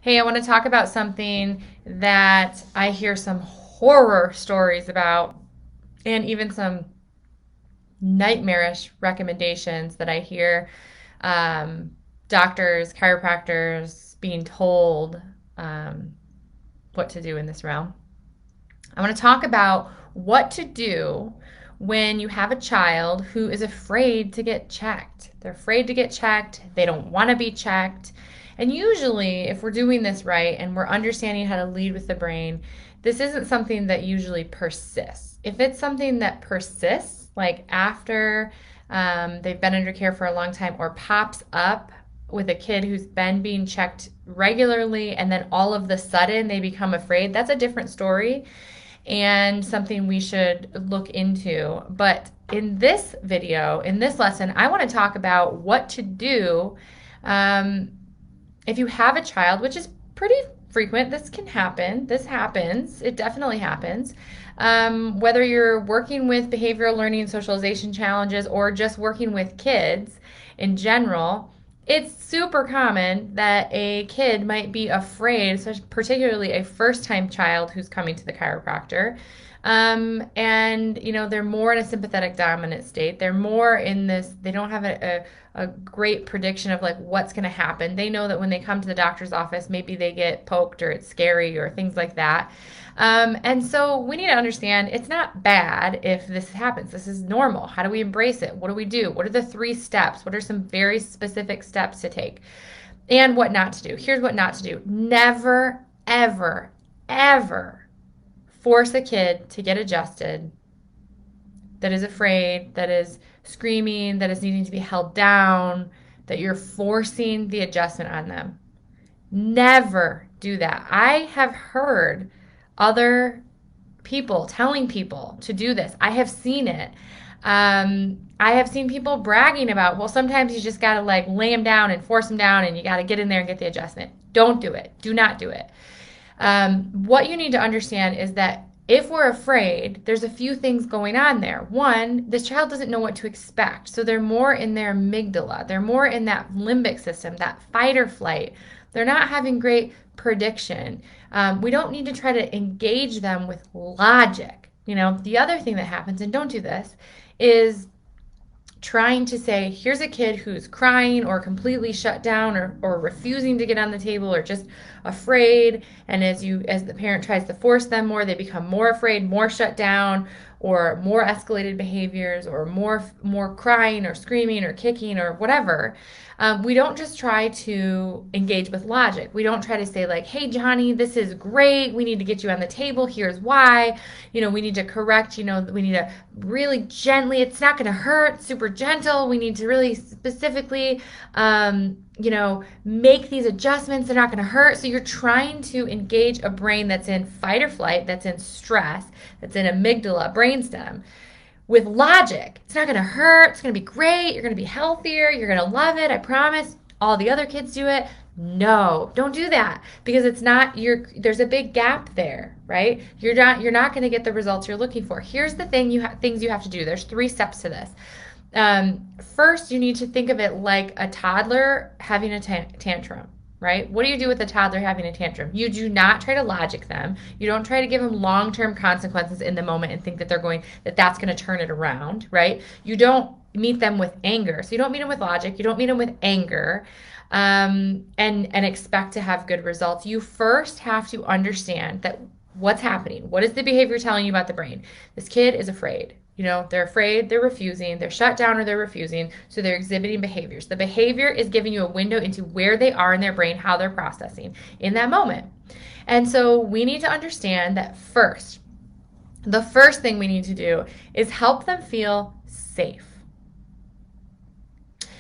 Hey, I want to talk about something that I hear some horror stories about, and even some nightmarish recommendations that I hear um, doctors, chiropractors being told um, what to do in this realm. I want to talk about what to do when you have a child who is afraid to get checked. They're afraid to get checked, they don't want to be checked. And usually, if we're doing this right and we're understanding how to lead with the brain, this isn't something that usually persists. If it's something that persists, like after they've been under care for a long time or pops up with a kid who's been being checked regularly and then all of the sudden they become afraid, that's a different story and something we should look into. But in this video, in this lesson, I want to talk about what to do um, if you have a child, which is pretty frequent. This can happen. This happens. It definitely happens. Whether you're working with behavioral learning and socialization challenges or just working with kids in general, it's super common that a kid might be afraid, particularly a first-time child who's coming to the chiropractor. And they're more in a sympathetic dominant state. They're more in this, they don't have a great prediction of like what's going to happen. They know that when they come to the doctor's office, maybe they get poked or it's scary or things like that. And so we need to understand it's not bad if this happens. This is normal. How do we embrace it? What do we do? What are the 3 steps? What are some very specific steps to take? And what not to do. Here's what not to do. Never, ever, ever force a kid to get adjusted that is afraid, that is screaming, that is needing to be held down, that you're forcing the adjustment on them. Never do that. I have heard other people telling people to do this. I have seen it. I have seen people bragging about, well, sometimes you just got to like lay them down and force them down and you got to get in there and get the adjustment. Don't do it. Do not do it. What you need to understand is that if we're afraid, there's a few things going on there. One, this child doesn't know what to expect. So they're more in their amygdala. They're more in that limbic system, that fight or flight. They're not having great prediction. We don't need to try to engage them with logic. The other thing that happens, and don't do this, is trying to say, here's a kid who's crying or completely shut down or refusing to get on the table or just afraid. And as the parent tries to force them more, they become more afraid, more shut down, or more escalated behaviors, or more crying or screaming or kicking or whatever. We don't just try to engage with logic. We don't try to say like, hey, Johnny, this is great. We need to get you on the table. Here's why. We need to correct, we need to really gently, it's not going to hurt, super gentle. We need to really specifically, make these adjustments. They're not going to hurt. So you're trying to engage a brain that's in fight or flight, that's in stress, that's in amygdala, brainstem. With logic, it's not going to hurt. It's going to be great. You're going to be healthier. You're going to love it. I promise. All the other kids do it. No, don't do that because it's not there's a big gap there, right? You're not going to get the results you're looking for. Here's the things you have to do. There's 3 steps to this. First, you need to think of it like a toddler having a tantrum. Right? What do you do with a toddler having a tantrum? You do not try to logic them. You don't try to give them long-term consequences in the moment and think that that's going to turn it around, right? You don't meet them with anger. So you don't meet them with logic. You don't meet them with anger, and expect to have good results. You first have to understand that what's happening. What is the behavior telling you about the brain? This kid is afraid. They're afraid, they're refusing, they're shut down or they're refusing, so they're exhibiting behaviors. The behavior is giving you a window into where they are in their brain, how they're processing in that moment. And so we need to understand that the first thing we need to do is help them feel safe.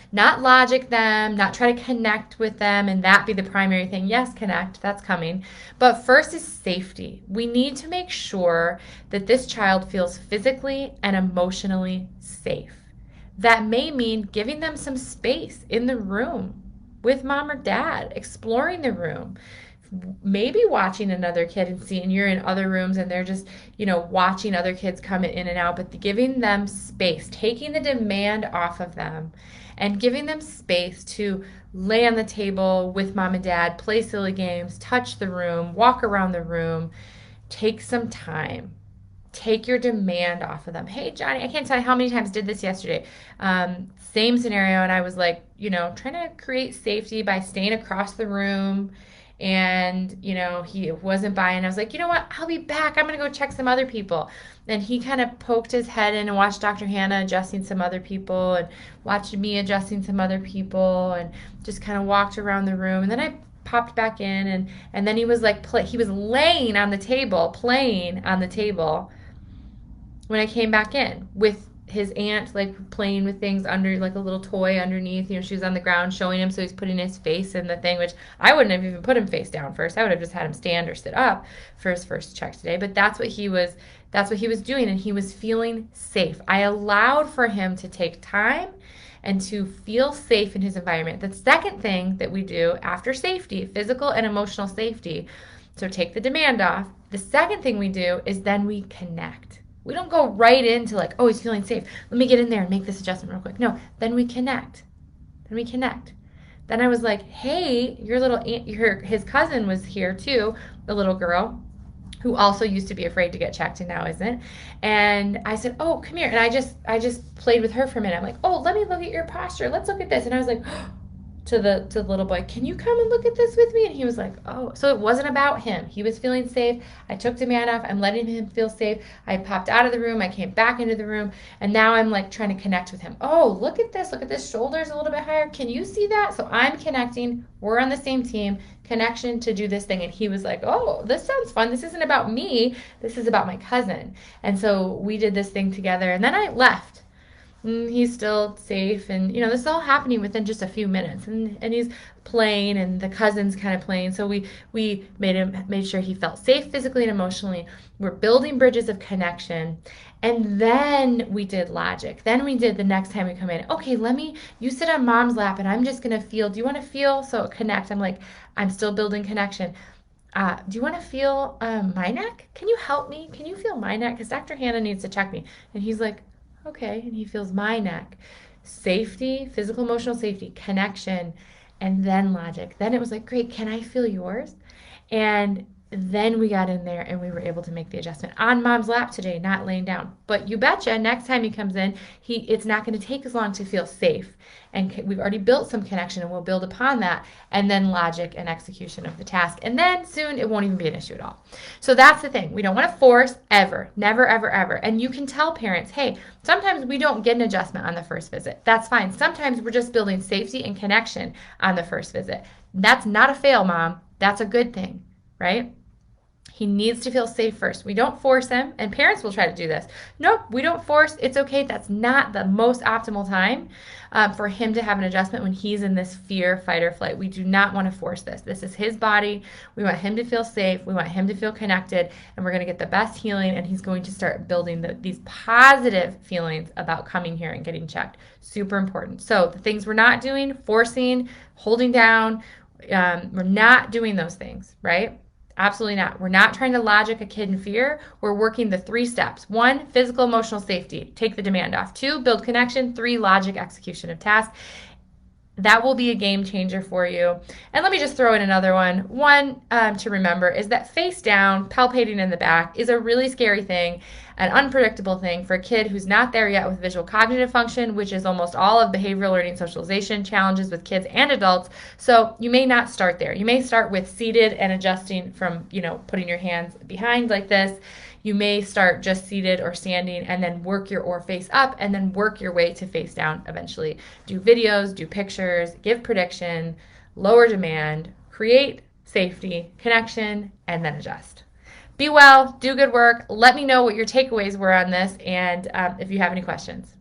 Not logic them, not try to connect with them and that be the primary thing. Yes, connect, that's coming. But first is safety. We need to make sure that this child feels physically and emotionally safe. That may mean giving them some space in the room with mom or dad, exploring the room. Maybe watching another kid and seeing you're in other rooms and they're just, watching other kids come in and out, but giving them space, taking the demand off of them and giving them space to lay on the table with mom and dad, play silly games, touch the room, walk around the room, take some time. Take your demand off of them. Hey, Johnny, I can't tell you how many times I did this yesterday. Same scenario, and I was like, trying to create safety by staying across the room. And, he wasn't buying. I was like, you know what? I'll be back. I'm going to go check some other people. And he kind of poked his head in and watched Dr. Hannah adjusting some other people and watched me adjusting some other people and just kind of walked around the room. And then I popped back in, and then he was like, he was laying on the table, playing on the table when I came back in with his aunt, like playing with things under, like a little toy underneath. She was on the ground showing him, so he's putting his face in the thing, which I wouldn't have even put him face down first. I would have just had him stand or sit up for his first check today. But that's what he was doing, and he was feeling safe. I allowed for him to take time and to feel safe in his environment. The second thing that we do after safety, physical and emotional safety, so take the demand off. The second thing we do is then we connect. We don't go right into like, oh, he's feeling safe. Let me get in there and make this adjustment real quick. No, then we connect. Then I was like, hey, your little aunt, his cousin was here too, the little girl who also used to be afraid to get checked and now isn't. And I said, oh, come here. And I just played with her for a minute. I'm like, oh, let me look at your posture. Let's look at this. And I was like, to the little boy, can you come and look at this with me? And he was like, oh. So it wasn't about him. He was feeling safe. I took demand off. I'm letting him feel safe. I popped out of the room. I came back into the room. And now I'm like trying to connect with him. Oh, look at this. Look at this. Shoulders a little bit higher. Can you see that? So I'm connecting. We're on the same team. Connection to do this thing. And he was like, oh, this sounds fun. This isn't about me. This is about my cousin. And so we did this thing together. And then I left. He's still safe, and this is all happening within just a few minutes, and he's playing, and the cousin's kind of playing. So we made sure he felt safe physically and emotionally. We're building bridges of connection, and then we did logic. Then we did the next time we come in. Okay, you sit on mom's lap, and I'm just gonna feel. Do you want to feel? So connect. I'm like, I'm still building connection. Do you want to feel my neck? Can you help me? Can you feel my neck? Because Dr. Hannah needs to check me. And he's like, okay, and he feels my neck. Safety, physical, emotional safety, connection, and then logic. Then it was like, great, can I feel yours? And then we got in there and we were able to make the adjustment on mom's lap today, not laying down. But you betcha, next time he comes in, it's not going to take as long to feel safe. And we've already built some connection, and we'll build upon that. And then logic and execution of the task. And then soon it won't even be an issue at all. So that's the thing. We don't want to force ever. Never, ever, ever. And you can tell parents, hey, sometimes we don't get an adjustment on the first visit. That's fine. Sometimes we're just building safety and connection on the first visit. That's not a fail, Mom. That's a good thing, right? He needs to feel safe first. We don't force him, and parents will try to do this. Nope, we don't force. It's okay. That's not the most optimal time for him to have an adjustment when he's in this fear, fight, or flight. We do not want to force this. This is his body. We want him to feel safe. We want him to feel connected, and we're going to get the best healing, and he's going to start building these positive feelings about coming here and getting checked. Super important. So the things we're not doing, forcing, holding down, we're not doing those things, right? Absolutely not. We're not trying to logic a kid in fear. We're working the 3 steps. 1, physical, emotional safety. Take the demand off. 2, build connection. 3, logic, execution of task. That will be a game changer for you. And let me just throw in another one. One to remember is that face down, palpating in the back, is a really scary thing, an unpredictable thing for a kid who's not there yet with visual cognitive function, which is almost all of behavioral learning socialization challenges with kids and adults. So you may not start there. You may start with seated and adjusting from, putting your hands behind like this. You may start just seated or standing and then work your or face up and then work your way to face down eventually. Do videos, do pictures, give prediction, lower demand, create safety, connection, and then adjust. Be well, do good work. Let me know what your takeaways were on this and if you have any questions.